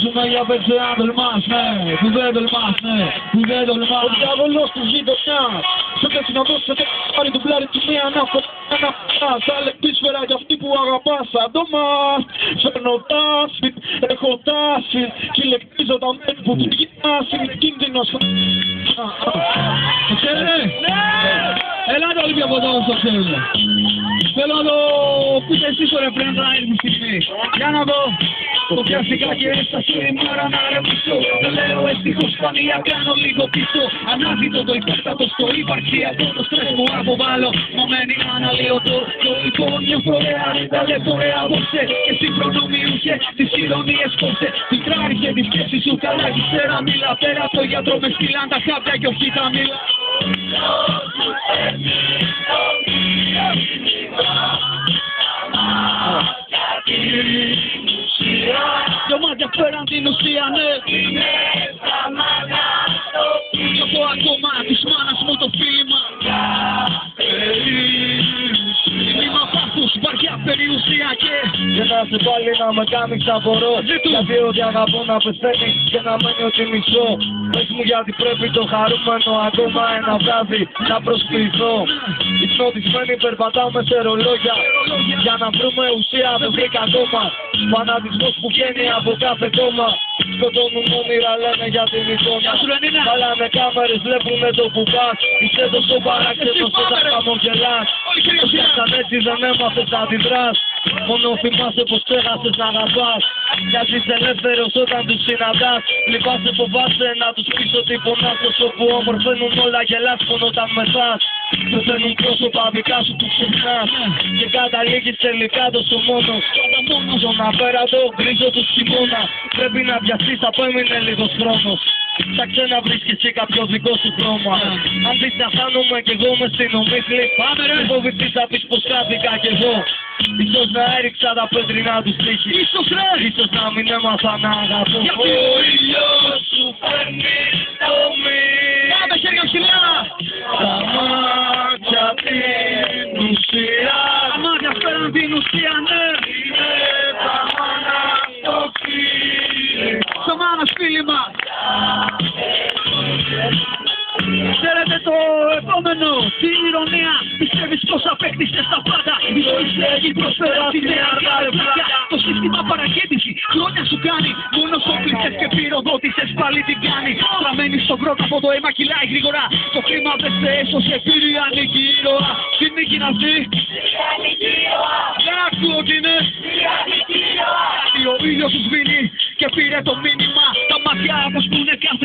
Ζούμε για παιδιά αν τολμάς, ναι, που δεν τολμάς, ναι, που δεν τολμάς. Ο διάβολος της γειτονιάς, σε πέσει να δώσει, σε πάρει το πλάρι του μία ανάφορα. Θα λεπτίσφαιρα για αυτή που αγαπάς, σαν το μας. Φέρνω τάση, έχω τάση, και λεκτίζω τα μέρη που πηγαίνας, είναι κίνδυνος. Το ξέρετε? Ναι! Ελάτε όλοι από εδώ στο ξέρετε. Θέλω να το πείτε εσείς το ρεφρέν να είναι τη στιγμή. Για να δω. Το πιαστικά και έστασε η μάρα να ρεμίσω. Δεν λέω ευτυχώς σπανία, κάνω λίγο πίσω. Ανάδυτο το υπέστατο στο υπαρξιακό. Το στρες μου αποβάλλω, μα μένει αναλύωτο. Το λοιπόν νιώθω ρεάρι, τα λεπτορέα δώσε. Και συγχρονομιούχε, τις ηρωνίες κόψε. Φιλτράρισε τη σκέψη σου, καλά ύστερα μίλα. Πέρα το γιατρό με στείλαν τα χάπια και όχι τα μίλα. Δυο μάτια πέραν την ουσία, ναι. Νιώθω ακόμα της μάνας μου το φίλημα. Μήμα πάθους, βαριά περιουσία και δεν θα σε πάλι να με κάνει ξαπορώ. Γιατί ότι αγαπώ να πεθαίνει και να μένει ότι μισώ. Πες μου γιατί πρέπει το χαρούμενο ακόμα ένα βράδυ να προσκληθώ. Υπνοτισμένοι περπατάμε σε ρολόγια. Για να βρούμε ουσία δεν βρήκα ακόμα. Φανατισμός που βγαίνει από κάθε κόμμα. Σκοτώνουν όνειρα λένε για την εικόνα. Βάλανε κάμερες, βλέπουνε το που πας. Είσαι τόσο παράξενος και θα χαμογελάς. Φτιάξαν έτσι δεν έμαθες να αντιδράς. Μόνο θυμάσαι πως ξέχασες να αγαπάς. Μοιάζεις ελεύθερος όταν τους συναντάς. Λυπάσαι, φοβάσαι να τους πεις ότι πονάς. Όσο που όμορφαίνουν όλα γελάς μόνο όταν μεθάς. Πεθαίνουν πρόσωπα δικά σου που ξεχνάς. Και καταλήγεις τελικά τόσο μόνος. Στον απέραντο γκρίζο του χειμώνα. Πρέπει να βιαστείς, θα έμεινε λίγος χρόνος. Ψάξε να βρεις και εσύ κάποιο δικό σου χρώμα. Αν δεις να χάνομαι κι εγώ μες στην ομίχλη. Μη φοβηθείς θα πεις πως χάθηκα κι εγώ. Ίσως να έριξα τα πέτρινα του στίχη. Ίσως να μην έμαθα να αγαπώ. Γιατί ο ήλιος σου φέρνει το μήνυμα. Πάμε χέρια ψηλά. Τα μάτια την ουσία. Τα μάτια φέρνουν την ουσία, ναι. Είναι τα μάνα στο φίλι. Στο μάνας φίλημα. Ξέρετε το επόμενο, την ηρωνία. Πιστεύεις πως απέκτησες τα πάντα. Η ζωή στέγη προσφέρα τη νέα αργά. Το σύστημα παρακέντηση χρόνια σου κάνει. Μόνο σόφλησες και πυροδότησες πάλι την κάνει. Στραμμένοι στον κρότο από το αίμα κυλάει γρήγορα. Το χρήμα δεν σε έσωσε, πήρε η ανήκη ήρωα. Τι νίκη είναι αυτή? Δεν ακούω τι είναι. Γιατί ο ήλιος σου σβήνει και πήρε το μήνυμα. Τα μάτια όπως πούνε κάθε